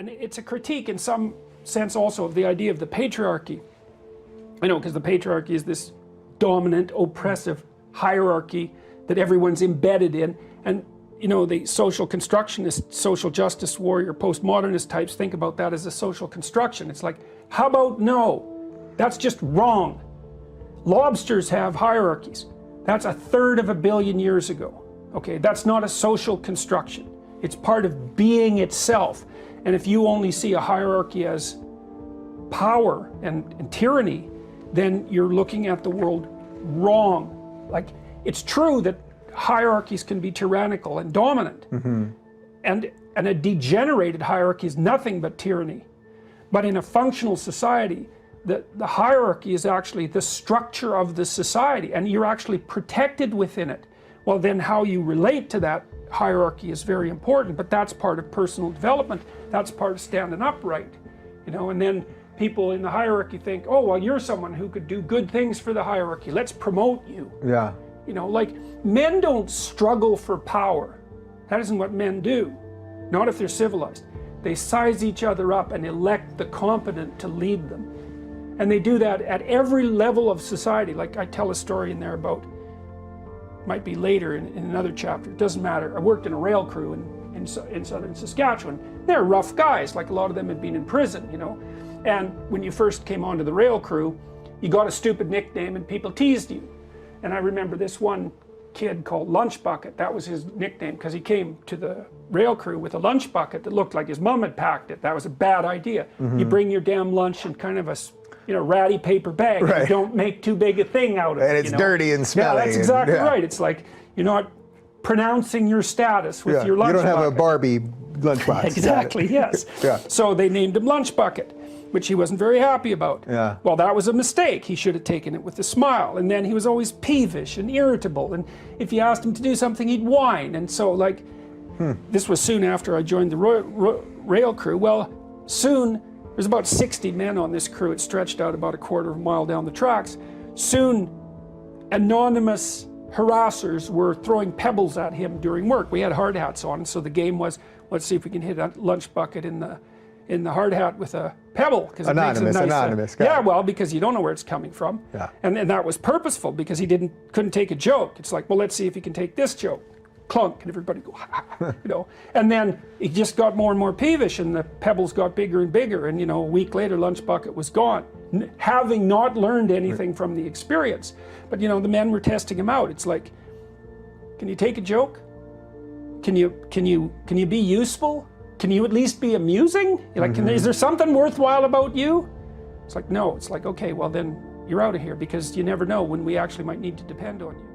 and it's a critique in some sense also of the idea of the patriarchy. I know, because the patriarchy is this dominant, oppressive hierarchy that everyone's embedded in. And you know, the social constructionist, social justice warrior, postmodernist types think about that as a social construction. It's like, how about no? That's just wrong. Lobsters have hierarchies. That's 1/3 of a billion years ago. Okay, that's not a social construction. It's part of being itself. And if you only see a hierarchy as power and tyranny, then you're looking at the world wrong. Like, it's true that hierarchies can be tyrannical and dominant, and a degenerated hierarchy is nothing but tyranny. But in a functional society, the hierarchy is actually the structure of the society, and you're actually protected within it. Well, then how you relate to that hierarchy is very important, but that's part of personal development. That's part of standing upright, you know. And then people in the hierarchy think, oh, well, you're someone who could do good things for the hierarchy. Let's promote you. Yeah. You know, like, men don't struggle for power. That isn't what men do. Not if they're civilized. They size each other up and elect the competent to lead them. And they do that at every level of society. Like, I tell a story in there about, might be later in another chapter, it doesn't matter. I worked in a rail crew in southern Saskatchewan. They're rough guys, like a lot of them had been in prison, you know. And when you first came onto the rail crew, you got a stupid nickname and people teased you. And I remember this one kid called Lunch Bucket. That was his nickname, because he came to the rail crew with a lunch bucket that looked like his mom had packed it. That was a bad idea. You bring your damn lunch in kind of a, you know, ratty paper bag. Right. You don't make too big a thing out of it. And it's dirty and smelly. Yeah, that's exactly right. It's like, you're not pronouncing your status with your lunch bucket. You don't have a Barbie lunchbox. Exactly, yes. So they named him Lunch Bucket, which he wasn't very happy about. Well, that was a mistake. He should have taken it with a smile. And then he was always peevish and irritable. And if you asked him to do something, he'd whine. And so, like, this was soon after I joined the rail crew. Well, soon, there's about 60 men on this crew. It stretched out about a 1/4 mile down the tracks. Soon, anonymous harassers were throwing pebbles at him during work. We had hard hats on, so the game was, let's see if we can hit a lunch bucket in the hard hat with a pebble. Anonymous, anonymous. Yeah, well, because you don't know where it's coming from. And that was purposeful, because he couldn't take a joke. It's like, well, let's see if he can take this joke. Clunk, and everybody go, you know. And then he just got more and more peevish, and the pebbles got bigger and bigger. And, you know, a week later, Lunch Bucket was gone, having not learned anything from the experience. But, you know, the men were testing him out. It's like, can you take a joke? Can you be useful? Can you at least be amusing? You're like, is there something worthwhile about you? It's like, no. It's like, okay, well then you're out of here, because you never know when we actually might need to depend on you.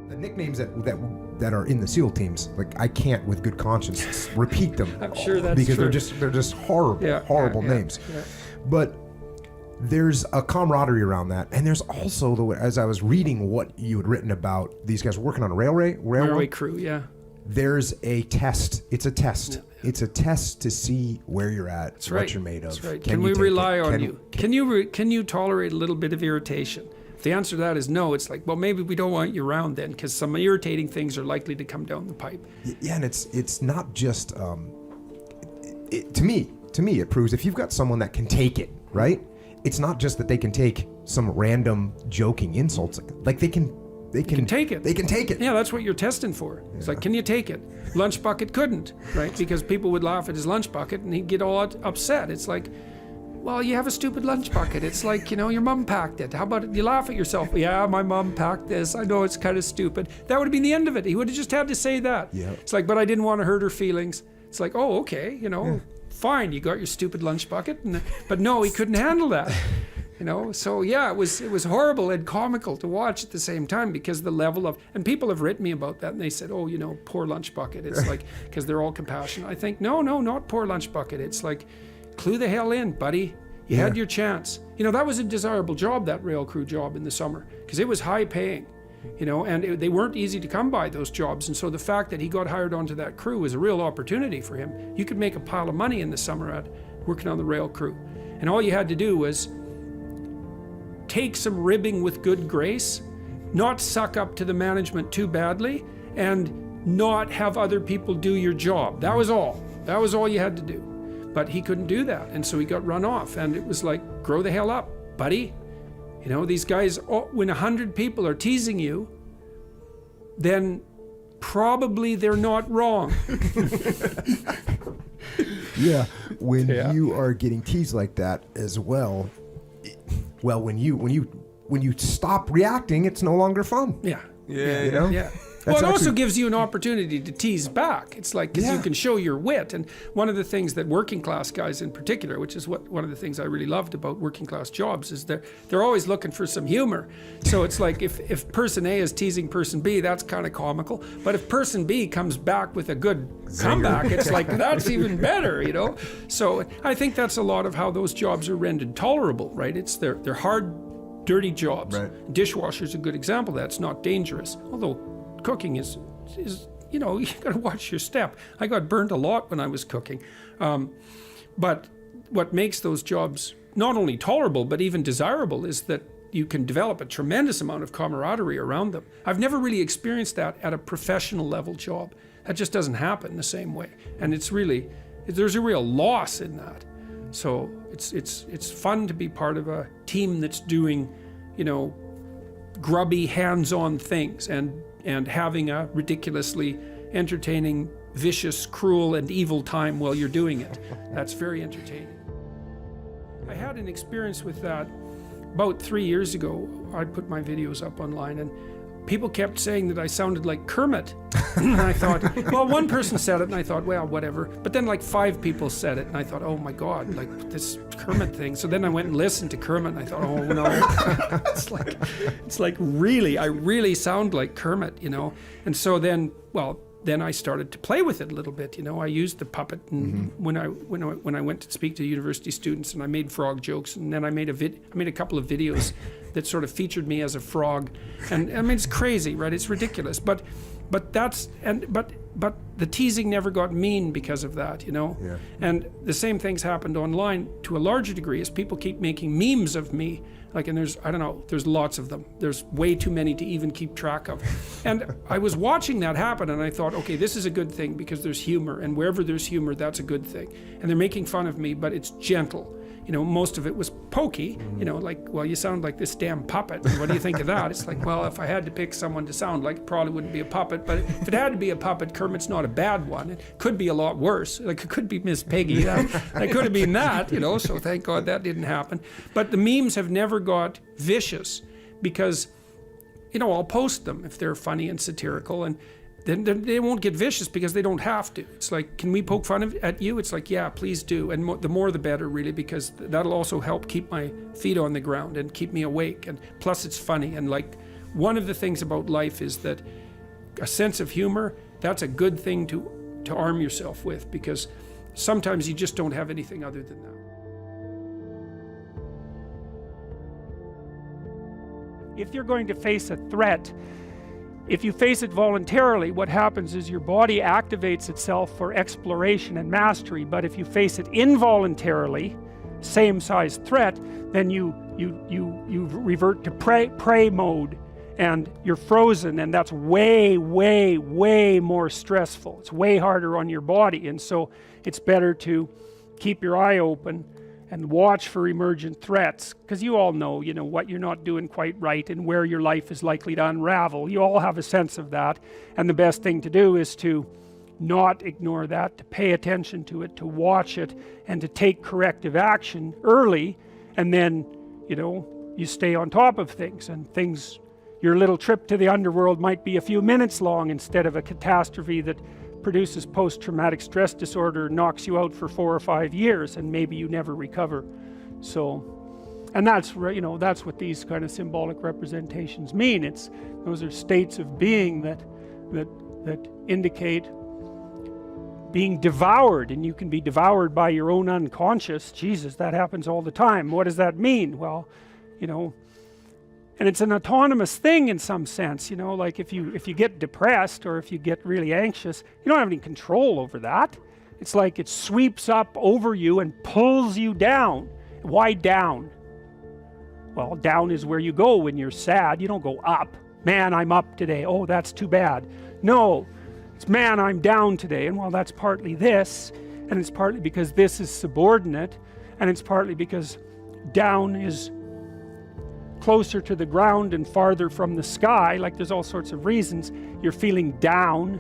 The nicknames that are in the SEAL teams, like, I can't with good conscience repeat them. I'm sure that's because true. they're just horrible names. But there's a camaraderie around that, and there's also as I was reading what you had written about these guys working on a railway crew. There's a test. It's a test. It's a test to see where you're at, That's what right. you're made of. That's right. Can we rely on you? Can you tolerate a little bit of irritation? If the answer to that is no, it's like, well, maybe we don't want you around then, because some irritating things are likely to come down the pipe. Yeah, and it's not just to me it proves if you've got someone that can take it, right? It's not just that they can take some random joking insults. Like, they can take it. They can take it. Yeah, that's what you're testing for. It's like, can you take it? Lunch Bucket couldn't, right? Because people would laugh at his lunch bucket and he'd get all upset. It's like, well, you have a stupid lunch bucket. It's like, you know, your mom packed it. How about it? You laugh at yourself. Yeah, my mom packed this. I know it's kind of stupid. That would have been the end of it. He would have just had to say that. Yeah. It's like, but I didn't want to hurt her feelings. It's like, oh, okay, you know, fine. You got your stupid lunch bucket. But no, he couldn't handle that. You know, so yeah, it was horrible and comical to watch at the same time, because the level of, and people have written me about that, and they said, oh, you know, poor lunch bucket. It's like, because they're all compassionate. I think, no, not poor lunch bucket. It's like, clue the hell in, buddy. You had your chance. You know, that was a desirable job, that rail crew job in the summer, because it was high paying, you know, and they weren't easy to come by, those jobs. And so the fact that he got hired onto that crew was a real opportunity for him. You could make a pile of money in the summer at working on the rail crew. And all you had to do was take some ribbing with good grace, not suck up to the management too badly, and not have other people do your job. That was all. That was all you had to do. But he couldn't do that, and so he got run off. And it was like, grow the hell up, buddy. You know, these guys, when 100 people are teasing you, then probably they're not wrong. Yeah, when you are getting teased like that as well, when you stop reacting, it's no longer fun. Yeah. You know? Yeah. Well, it also gives you an opportunity to tease back. It's like, because you can show your wit. And one of the things that working class guys in particular, which is one of the things I really loved about working class jobs, is they're always looking for some humor. So it's like, if person A is teasing person B, that's kind of comical. But if person B comes back with a good comeback, it's like, that's even better, you know? So I think that's a lot of how those jobs are rendered tolerable, right? They're hard, dirty jobs. Right. Dishwasher's a good example of that. It's not dangerous. Although cooking is you know, you gotta watch your step. I got burned a lot when I was cooking. But what makes those jobs not only tolerable, but even desirable is that you can develop a tremendous amount of camaraderie around them. I've never really experienced that at a professional level job. That just doesn't happen the same way. And there's a real loss in that. So it's fun to be part of a team that's doing, you know, grubby, hands-on things and having a ridiculously entertaining, vicious, cruel, and evil time while you're doing it. That's very entertaining. I had an experience with that about 3 years ago. I put my videos up online, and people kept saying that I sounded like Kermit. And I thought, well, one person said it, and I thought, well, whatever. But then like 5 people said it, and I thought, oh my God, like this Kermit thing. So then I went and listened to Kermit, and I thought, oh no. it's like really, I really sound like Kermit, you know. And so then I started to play with it a little bit, you know. I used the puppet, and when I went to speak to university students, and I made frog jokes, and then I made a couple of videos that sort of featured me as a frog, and I mean, it's crazy, right? It's ridiculous, but the teasing never got mean because of that, you know. Yeah. And the same things happened online to a larger degree as people keep making memes of me. Like, and there's lots of them. There's way too many to even keep track of. And I was watching that happen, and I thought, okay, this is a good thing because there's humor, and wherever there's humor, that's a good thing. And they're making fun of me, but it's gentle. You know, most of it was pokey, you know, like, well, you sound like this damn puppet. And what do you think of that? It's like, well, if I had to pick someone to sound like, it probably wouldn't be a puppet. But if it had to be a puppet, Kermit's not a bad one. It could be a lot worse. Like, it could be Miss Piggy. That could have been that, you know, so thank God that didn't happen. But the memes have never got vicious because, you know, I'll post them if they're funny and satirical, and then they won't get vicious because they don't have to. It's like, can we poke fun at you? It's like, yeah, please do. And the more the better, really, because that'll also help keep my feet on the ground and keep me awake. And plus it's funny. And like, one of the things about life is that a sense of humor, that's a good thing to arm yourself with, because sometimes you just don't have anything other than that. If you're going to face a threat, if you face it voluntarily, what happens is your body activates itself for exploration and mastery. But if you face it involuntarily, same size threat, then you revert to prey mode, and you're frozen, and that's way more stressful. It's way harder on your body, and so it's better to keep your eye open and watch for emergent threats, because you all know, you know, what you're not doing quite right and where your life is likely to unravel. You all have a sense of that, and the best thing to do is to not ignore that, to pay attention to it, to watch it, and to take corrective action early, and then, you know, you stay on top of things, and things, your little trip to the underworld might be a few minutes long instead of a catastrophe that produces post-traumatic stress disorder, knocks you out for 4 or 5 years, and maybe you never recover. So, and that's, you know, that's what these kind of symbolic representations mean. Those are states of being that indicate being devoured, and you can be devoured by your own unconscious. Jesus, that happens all the time. What does that mean? Well, you know, and it's an autonomous thing in some sense, you know, like if you get depressed or if you get really anxious, you don't have any control over that. It's like it sweeps up over you and pulls you down. Why down? Well, down is where you go when you're sad. You don't go up. Man, I'm up today. Oh, that's too bad. No, it's, man, I'm down today. And well, that's partly this, and it's partly because this is subordinate, and it's partly because down is closer to the ground and farther from the sky. Like, there's all sorts of reasons you're feeling down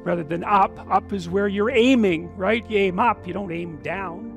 rather than up. Up is where you're aiming, right? You aim up, you don't aim down.